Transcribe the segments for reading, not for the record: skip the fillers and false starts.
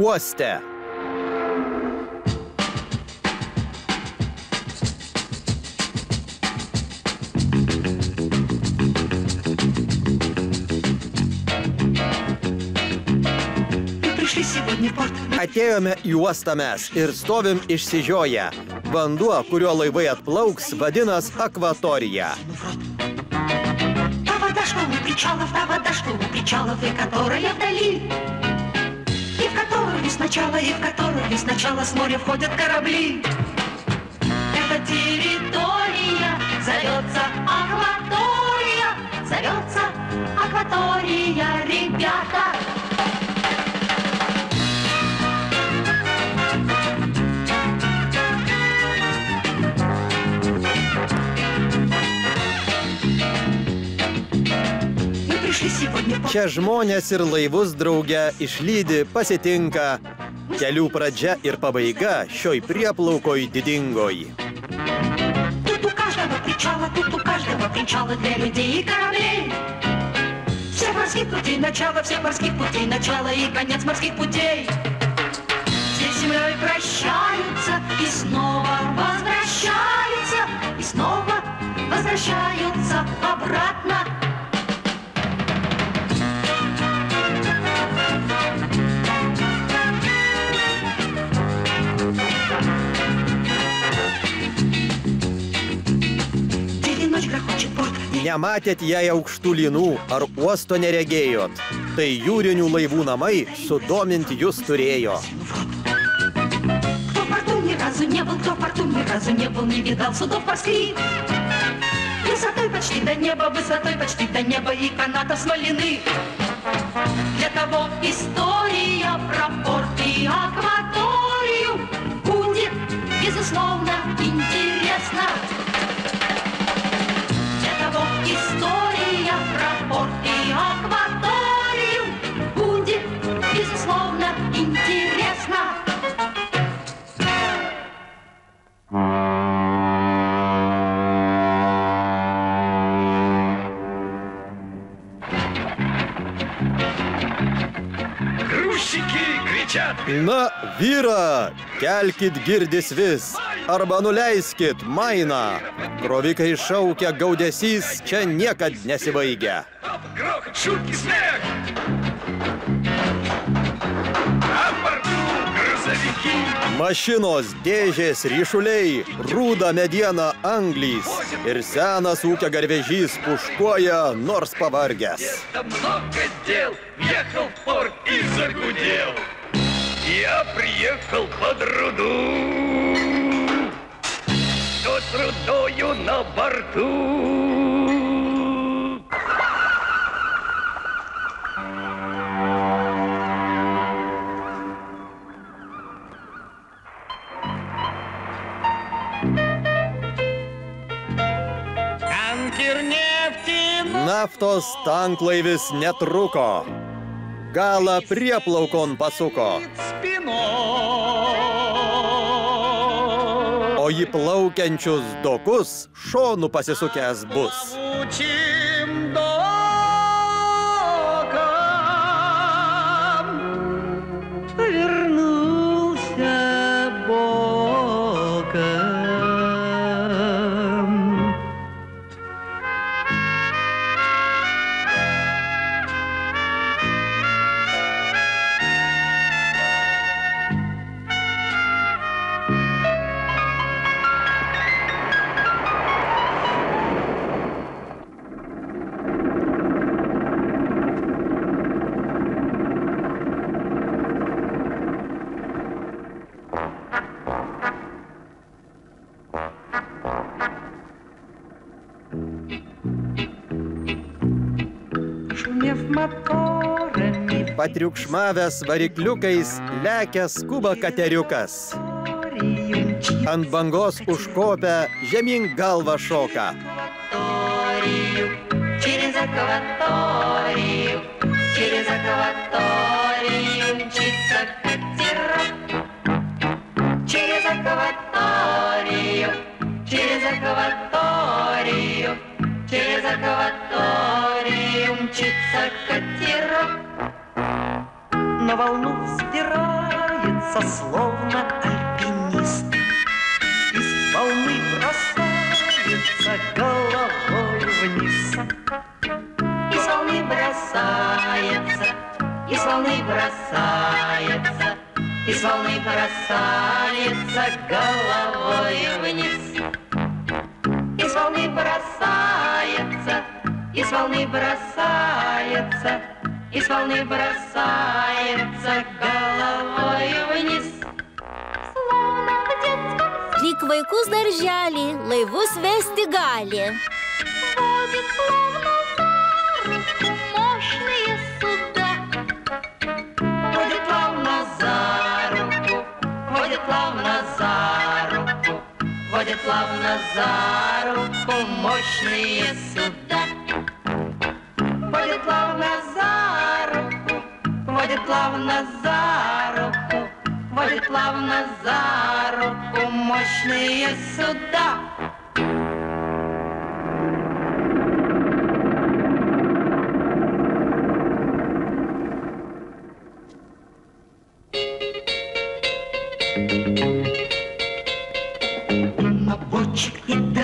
uoste. Atėjome į uostą mes ir stovim išsižioję. Vanduo, kuriuo laivai atplauks, vadinas akvatorija. Та вода, что у причалов, и которая вдали. И в которую сначала с моря входят корабли. Эта территория зовется акватория, ребята. Čia žmonės ir laivus drauge išlydi, pasitinka. Kelių pradžia ir pabaiga šioj prieplaukoj didingoj. Тут у каждого причала для людей и кораблей. Всех морских путей начало и конец морских путей. Здесь с землей прощаются и снова возвращаются обратно. Nematėt jei aukštų lynų ar uosto neregėjot, tai jūrinių laivų namai sudominti jūs turėjo. Кто в порту ни разу не был, не видал судов морских. Высотой почти до неба и канатов смоляных. Для того история про порт и акваторию будет, безусловно, интересна. История про порт и акваторию будет, безусловно, интересна. Грузчики кричат: Na, vyra, kelkit girdis vis, arba nuleiskit mainą. Krovikai šaukia, gaudesys čia niekad nesibaigia. Грохот, шутки, смех. А в порту грузовики. Mašinos, dėžės, ryšuliai, rūda mediena, anglys ir senas ūkio garvežys puškuoja, nors pavargęs. Это много дел, въехал в порт и загудел. Я приехал под руду, что с рудою на борту. Naftos tanklaivis netruko, galą prieplaukon pasuko, o į plaukiančius dokus šonų pasisukęs bus. Patriukšmavęs varikliukais lekia skuba kateriukas. Ant bangos užkopę žemyn galva šoka. Через акваторию мчится катерок. Через акваторию мчится катерок. На волну взбирается несется, словно альпинист. Из волны бросается головой вниз. Из волны бросается, из волны бросается, из волны бросается головой вниз. Из волны бросается, из волны бросается, из волны бросается головой вниз. Словно в детском Лік-войку здержали, лайвус вести галі. водит плавно за руку мощные суда. Водит плавно за руку, водит плавно за руку, водит плавно за руку мощные суда. Водит плавно за руку, водит плавно за руку, водит плавно за руку мощные суда.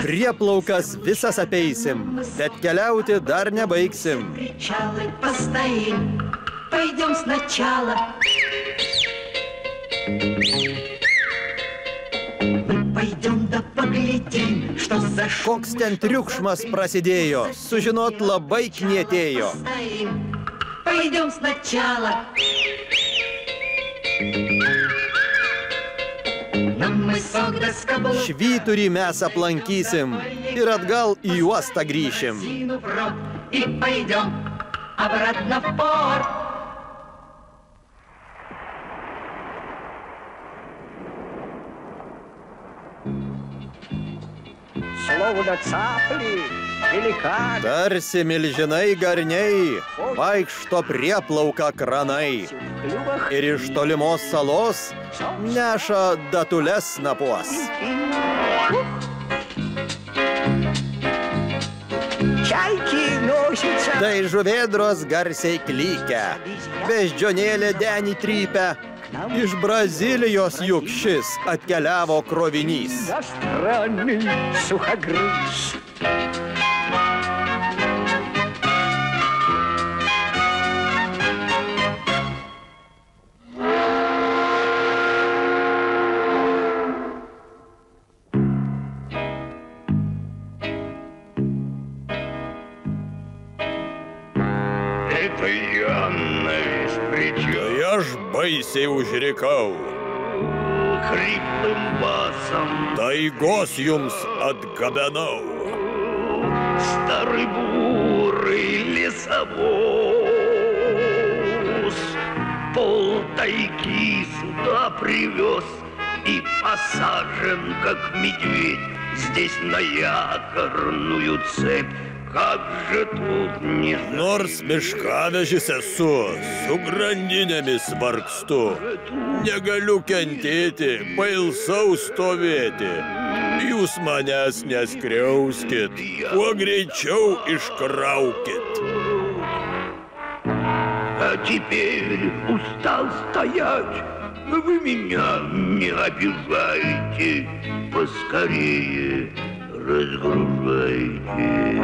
Prieplaukas visas apeisim, bet keliauti dar nebaigsim. Причалы постоим, пойдем сначала. Мы пойдем да поглядим, что за Koks ten triukšmas prasidėjo, sužinot labai knietėjo. стоим. Пойдем сначала. На мысок да скоблу, Švyturį mes aplankysim ir atgal į uostą grįšim. в рот и пойдем обратно в порт. Словно цапли, пеликаны. Tarsi milžinai garniai, vaikšto prieplauka kranai. В клювах Ir iš tolimos salos neša datules napuos. чайки носятся. Tai žuvėdros garsiai klykia, beždžionėlė denį trypia. Iš Brazilijos juk šis atkeliavo krovinys. Иностранный сухогруз. Это я на весь причал. Я ж baisiai užrikau. Хриплым басом Taigos jums atgabenau. старый бурый лесовоз пол тайги сюда привез и посажен, как медведь, здесь на якорную цепь. Как же тут не Nors miškavežis esu, su grandinėmis vargstu. Negaliu kentėti, pailsau stovėti. Jūs manęs neskriauskit, kuo greičiau iškraukit. А теперь устал стоять, вы меня не обижайте, поскорее разгружайте.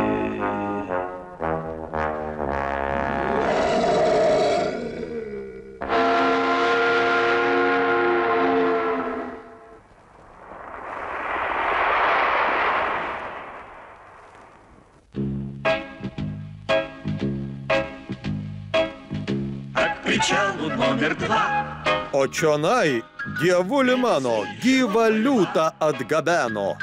К причалу номер 2. O čionai, dievuli mano, gyvą liūtą atgabeno.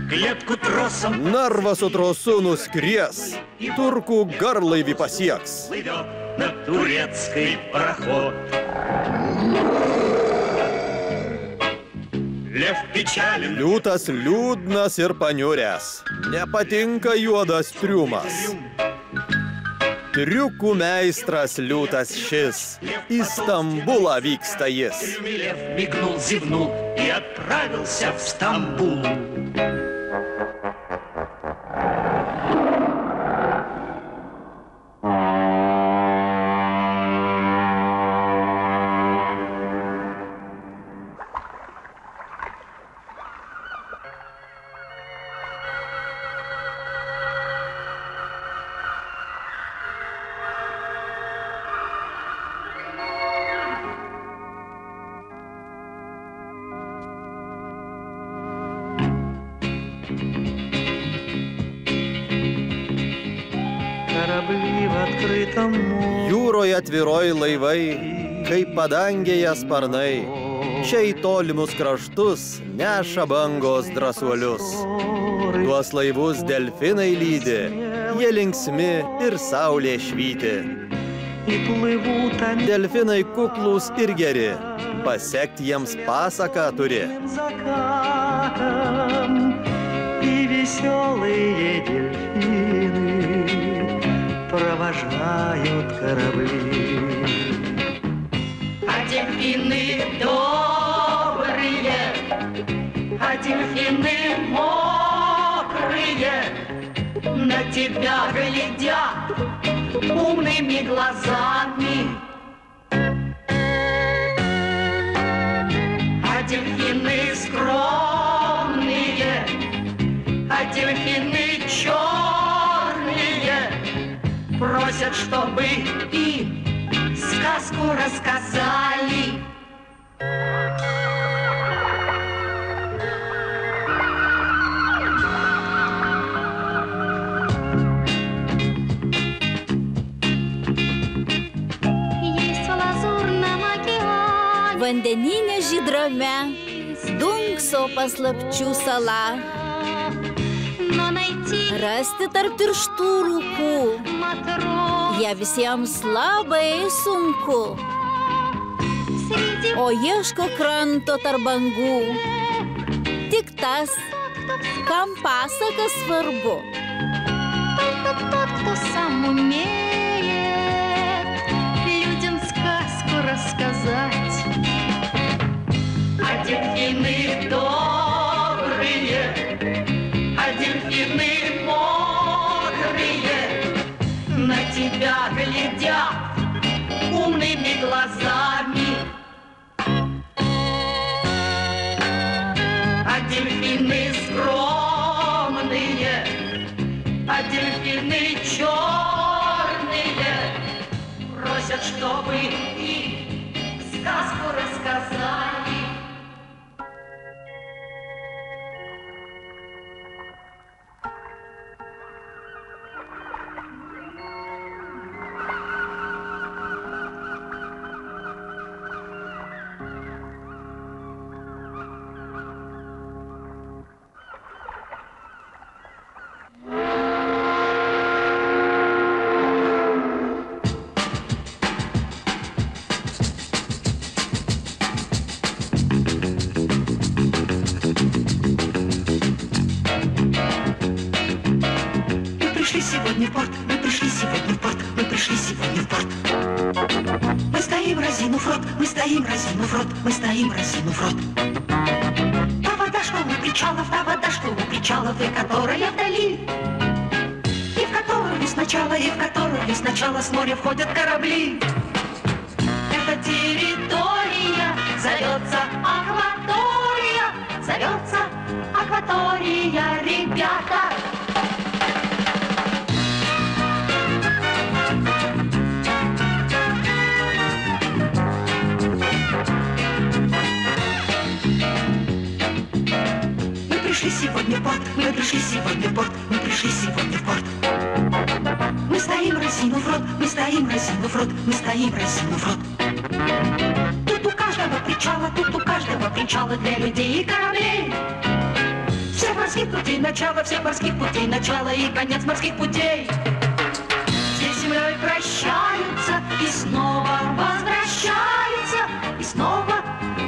Клетку тросом Narvą su trosu nuskries, turkų garlaivį pasieks. плывет на турецкий пароход. Лев печален, Liūtas liūdnas ir paniuręs, nepatinka juodas triumas. Triukų meistras liūtas šis, į Stambulą vyksta jis. Лев мигнул, зевнул и отправился в Стамбул. Jūroje tvyroja laivai, kaip padangėje sparnai. Čia į tolimus kraštus neša bangos drąsuolius. Tuos laivus delfinai lydi, jie linksmi ir saulė švyti. Delfinai kuklūs ir geri, pasekti jiems pasaką turi. Веселые дельфины провожают корабли. А дельфины добрые, а дельфины мокрые на тебя глядят умными глазами. А дельфины скромные, а дельфины черные просят, чтобы им сказку рассказали. Есть в лазурном океане, vandenyne žydrame, dunkso paslapčių sala. Rasti tarp tirštų rūkų, ją visiems labai sunku. O ieško kranto tarp bangų tik tas, kam pasakas svarbu. Тот, кто сам умеет людям сказку рассказать. А дельфины добрые, а дельфины мокрые на тебя глядят умными глазами. А дельфины скромные, а дельфины черные просят, чтобы им сказку рассказали. сегодня в порт, мы пришли сегодня в порт, мы пришли сегодня в порт. Мы стоим, разинув рот, мы стоим, разинув рот, мы стоим, разинув рот. Та вода, что у причалов, та вода, что у причалов, и которая вдали, и в которую сначала с моря входят корабли. Эта территория зовется акватория, ребята. Мы пришли сегодня в порт, мы пришли сегодня в порт, мы пришли сегодня в порт. Мы стоим, разинув рот, мы стоим, разинув рот, мы стоим, разинув рот. Тут у каждого причала для людей и кораблей. Всех морских путей начало и конец морских путей. Здесь с землей прощаются и снова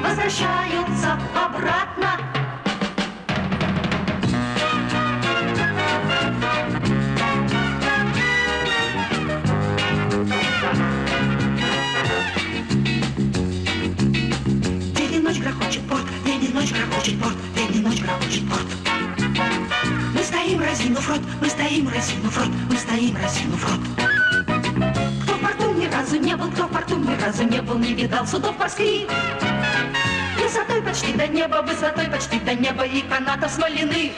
возвращаются обратно. День и ночь грохочет порт, день и ночь грохочет порт, день и ночь грохочет порт. Мы стоим, разинув рот, мы стоим, разинув рот, мы стоим, разинув рот. Кто в порту ни разу не был, кто в порту ни разу не был, не видал судов морских. Высотой почти до неба и канатов смоляных.